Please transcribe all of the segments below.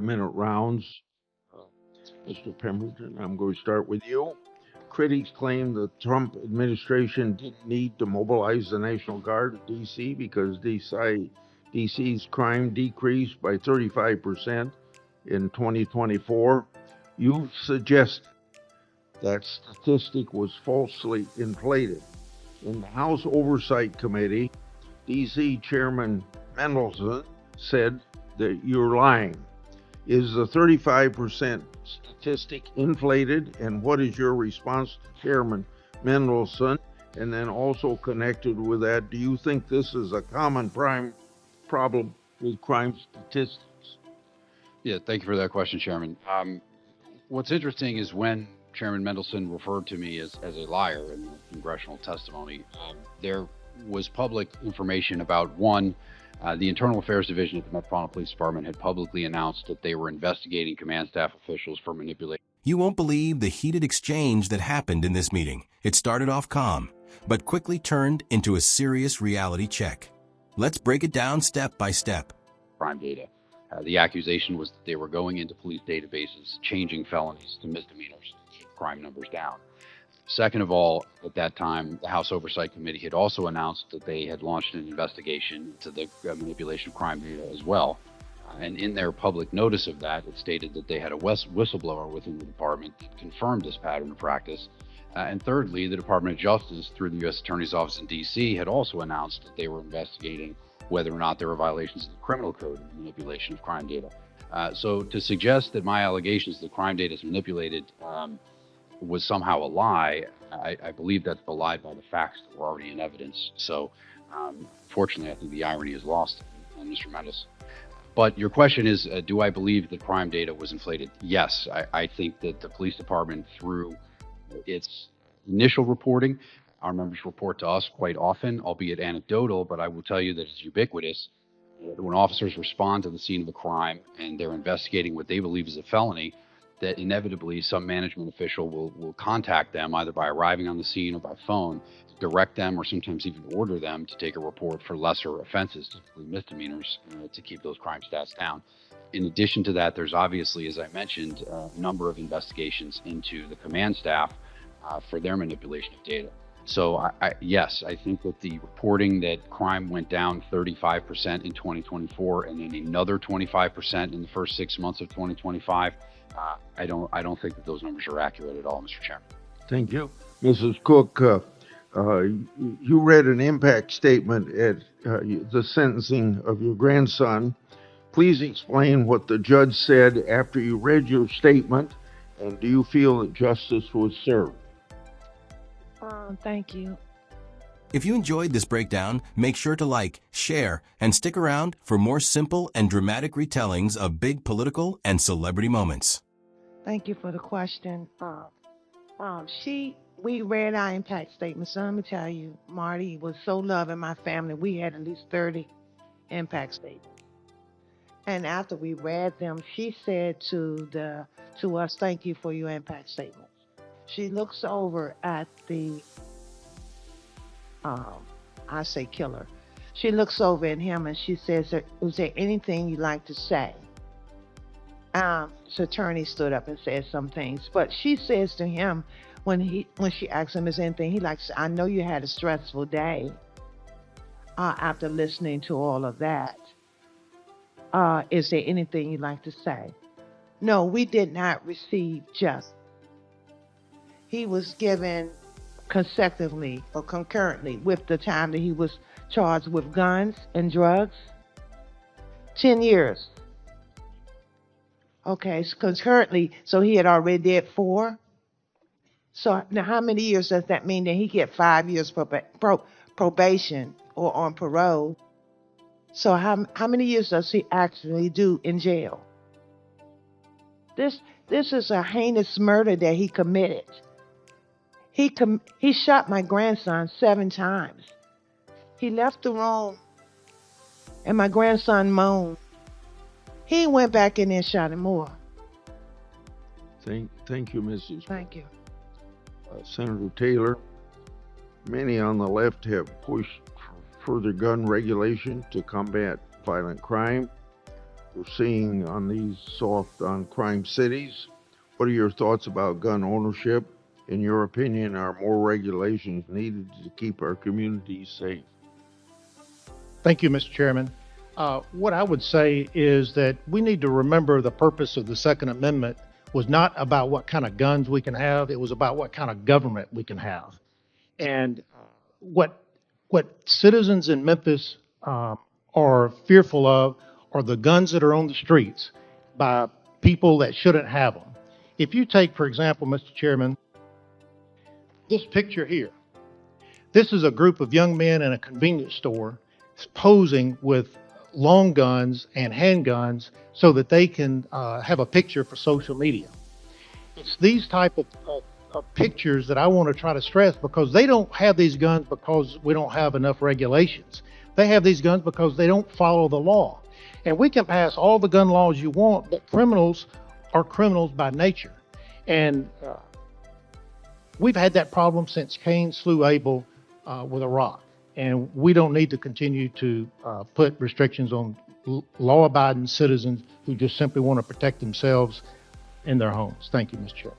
minute rounds. Uh, Mr. Pemberton, I'm going to start with you. Critics claim the Trump administration didn't need to mobilize the National Guard in D.C. because D.C.'s crime decreased by 35% in 2024. You suggest that statistic was falsely inflated. In the House Oversight Committee, D.C. Chairman Mendelson said that you're lying. Is the 35% statistic inflated? And what is your response to Chairman Mendelson? And then also connected with that, do you think this is a common problem with crime statistics? Yeah, thank you for that question, Chairman. What's interesting is when Chairman Mendelson referred to me as a liar in the congressional testimony, there was public information about one. The Internal Affairs Division at the Metropolitan Police Department had publicly announced that they were investigating command staff officials for manipulating. You won't believe the heated exchange that happened in this meeting. It started off calm, but quickly turned into a serious reality check. Let's break it down step by step. Crime data. The accusation was that they were going into police databases, changing felonies to misdemeanors to keep crime numbers down. Second of all, at that time, the House Oversight Committee had also announced that they had launched an investigation into the manipulation of crime data as well. And in their public notice of that, it stated that they had a whistleblower within the department that confirmed this pattern of practice. And thirdly, the Department of Justice, through the U.S. Attorney's Office in D.C., had also announced that they were investigating whether or not there were violations of the criminal code in manipulation of crime data. So to suggest that my allegations that crime data is manipulated was somehow a lie, I believe that's belied by the facts that were already in evidence. So fortunately, I think the irony is lost on Mr. Mendes. But your question is, do I believe that crime data was inflated? Yes, I think that the police department, through its initial reporting, our members report to us quite often, albeit anecdotal, but I will tell you that it's ubiquitous. When officers respond to the scene of a crime and they're investigating what they believe is a felony, that inevitably some management official will contact them either by arriving on the scene or by phone, to direct them or sometimes even order them to take a report for lesser offenses, typically misdemeanors, to keep those crime stats down. In addition to that, there's obviously, as I mentioned, a number of investigations into the command staff for their manipulation of data. So yes, I think that the reporting that crime went down 35% in 2024 and then another 25% in the first 6 months of 2025, I don't think that those numbers are accurate at all, Mr. Chairman. Thank you. Mrs. Cook, you read an impact statement at the sentencing of your grandson. Please explain what the judge said after you read your statement, and do you feel that justice was served? Thank you. If you enjoyed this breakdown, make sure to like, share, and stick around for more simple and dramatic retellings of big political and celebrity moments. Thank you for the question. We read our impact statement. So let me tell you, Marty was so loving my family. We had at least 30 impact statements. And after we read them, she said to us, "Thank you for your impact statement." She looks over at the, I say killer. She looks over at him and she says, "Is there anything you'd like to say?" His attorney stood up and said some things, but she says to him when she asks him, "Is there anything he likes?" "I know you had a stressful day. After listening to all of that, is there anything you'd like to say?" No, we did not receive justice. He was given consecutively or concurrently with the time that he was charged with guns and drugs. 10 years. Okay, so concurrently, so he had already did 4. So now how many years does that mean that he get 5 years probation or on parole? So how many years does he actually do in jail? This is a heinous murder that he committed. He shot my grandson 7 times. He left the room and my grandson moaned. He went back in there and shot him more. Thank you, Mrs. Thank you. Senator Taylor, many on the left have pushed for further gun regulation to combat violent crime. we're seeing on these soft on crime cities. What are your thoughts about gun ownership? In your opinion, are more regulations needed to keep our communities safe? Thank you, Mr. Chairman. What I would say is that we need to remember the purpose of the Second Amendment was not about what kind of guns we can have, it was about what kind of government we can have. And what citizens in Memphis are fearful of are the guns that are on the streets by people that shouldn't have them. If you take, for example, Mr. Chairman, this picture here, this is a group of young men in a convenience store posing with long guns and handguns so that they can have a picture for social media. It's these type of pictures that I want to try to stress, because they don't have these guns because we don't have enough regulations. They have these guns because they don't follow the law. And we can pass all the gun laws you want, but criminals are criminals by nature. And we've had that problem since Cain slew Abel with a rock. And we don't need to continue to put restrictions on law-abiding citizens who just simply want to protect themselves in their homes. Thank you, Mr. Chair.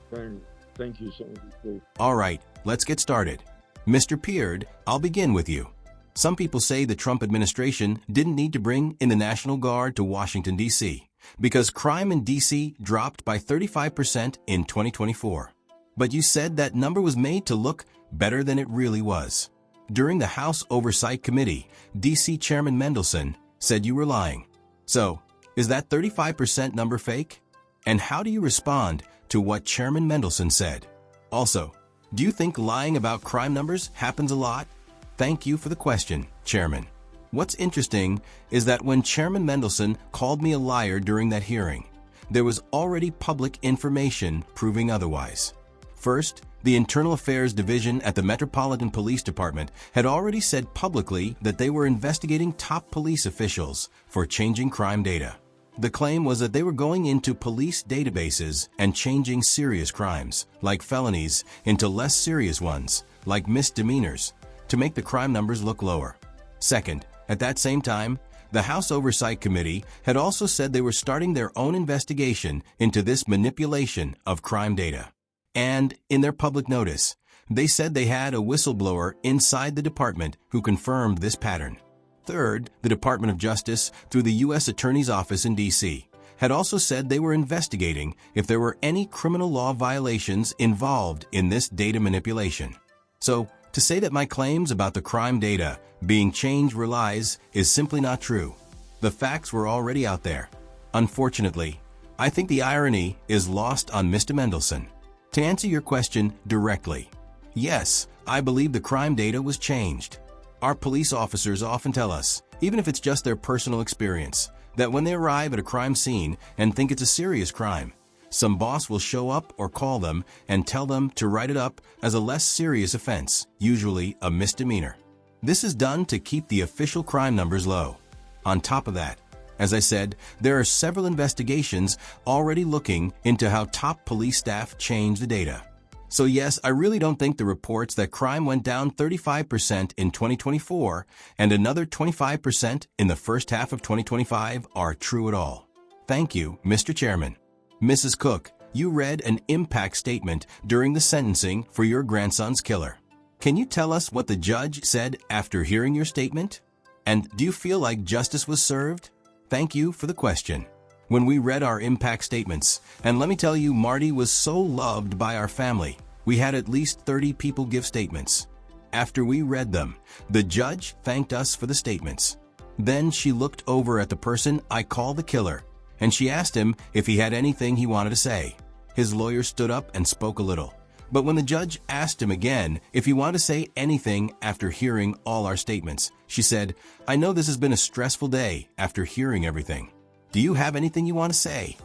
Thank you, Senator. All right, let's get started. Mr. Peard, I'll begin with you. Some people say the Trump administration didn't need to bring in the National Guard to Washington, D.C., because crime in D.C. dropped by 35% in 2024. But you said that number was made to look better than it really was. During the House Oversight Committee, D.C. Chairman Mendelson said you were lying. So, is that 35% number fake? And how do you respond to what Chairman Mendelson said? Also, do you think lying about crime numbers happens a lot? Thank you for the question, Chairman. What's interesting is that when Chairman Mendelson called me a liar during that hearing, there was already public information proving otherwise. First, the Internal Affairs Division at the Metropolitan Police Department had already said publicly that they were investigating top police officials for changing crime data. The claim was that they were going into police databases and changing serious crimes, like felonies, into less serious ones, like misdemeanors, to make the crime numbers look lower. Second, at that same time, the House Oversight Committee had also said they were starting their own investigation into this manipulation of crime data. And in their public notice, they said they had a whistleblower inside the department who confirmed this pattern. Third, the Department of Justice, through the U.S. Attorney's Office in D.C., had also said they were investigating if there were any criminal law violations involved in this data manipulation. So, to say that my claims about the crime data being changed or lies is simply not true. The facts were already out there. Unfortunately, I think the irony is lost on Mr. Mendelson. To answer your question directly, yes, I believe the crime data was changed. Our police officers often tell us, even if it's just their personal experience, that when they arrive at a crime scene and think it's a serious crime, some boss will show up or call them and tell them to write it up as a less serious offense, usually a misdemeanor. This is done to keep the official crime numbers low. On top of that, as I said, there are several investigations already looking into how top police staff change the data. So yes, I really don't think the reports that crime went down 35% in 2024 and another 25% in the first half of 2025 are true at all. Thank you, Mr. Chairman. Mrs. Cook, you read an impact statement during the sentencing for your grandson's killer. Can you tell us what the judge said after hearing your statement? And do you feel like justice was served? Thank you for the question. When we read our impact statements, and let me tell you, Marty was so loved by our family, we had at least 30 people give statements. After we read them, the judge thanked us for the statements. Then she looked over at the person I call the killer, and she asked him if he had anything he wanted to say. His lawyer stood up and spoke a little. But when the judge asked him again if he wanted to say anything after hearing all our statements, she said, "I know this has been a stressful day after hearing everything. Do you have anything you want to say?"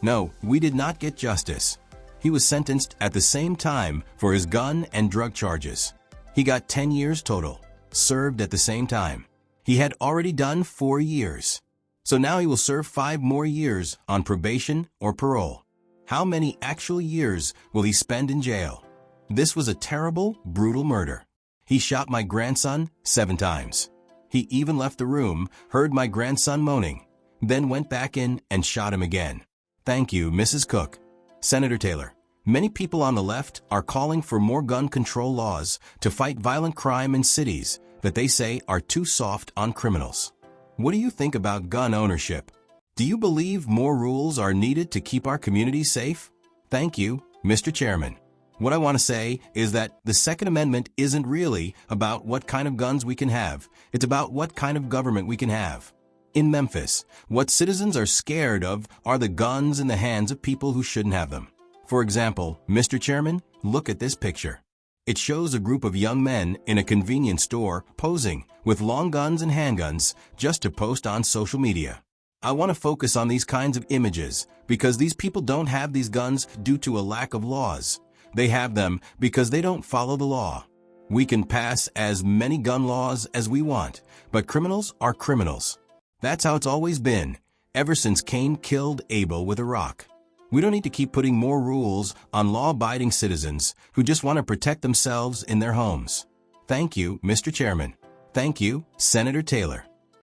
No, we did not get justice. He was sentenced at the same time for his gun and drug charges. He got 10 years total, served at the same time. He had already done 4 years. So now he will serve 5 more years on probation or parole. How many actual years will he spend in jail? This was a terrible, brutal murder. He shot my grandson 7 times. He even left the room, heard my grandson moaning. then went back in and shot him again. Thank you, Mrs. Cook. Senator Taylor, many people on the left are calling for more gun control laws to fight violent crime in cities that they say are too soft on criminals. What do you think about gun ownership? Do you believe more rules are needed to keep our communities safe? Thank you, Mr. Chairman. What I want to say is that the Second Amendment isn't really about what kind of guns we can have. It's about what kind of government we can have. In Memphis, what citizens are scared of are the guns in the hands of people who shouldn't have them. For example, Mr. Chairman, look at this picture. It shows a group of young men in a convenience store posing with long guns and handguns just to post on social media. I want to focus on these kinds of images because these people don't have these guns due to a lack of laws. They have them because they don't follow the law. We can pass as many gun laws as we want, but criminals are criminals. That's how it's always been, ever since Cain killed Abel with a rock. We don't need to keep putting more rules on law-abiding citizens who just want to protect themselves in their homes. Thank you, Mr. Chairman. Thank you, Senator Taylor.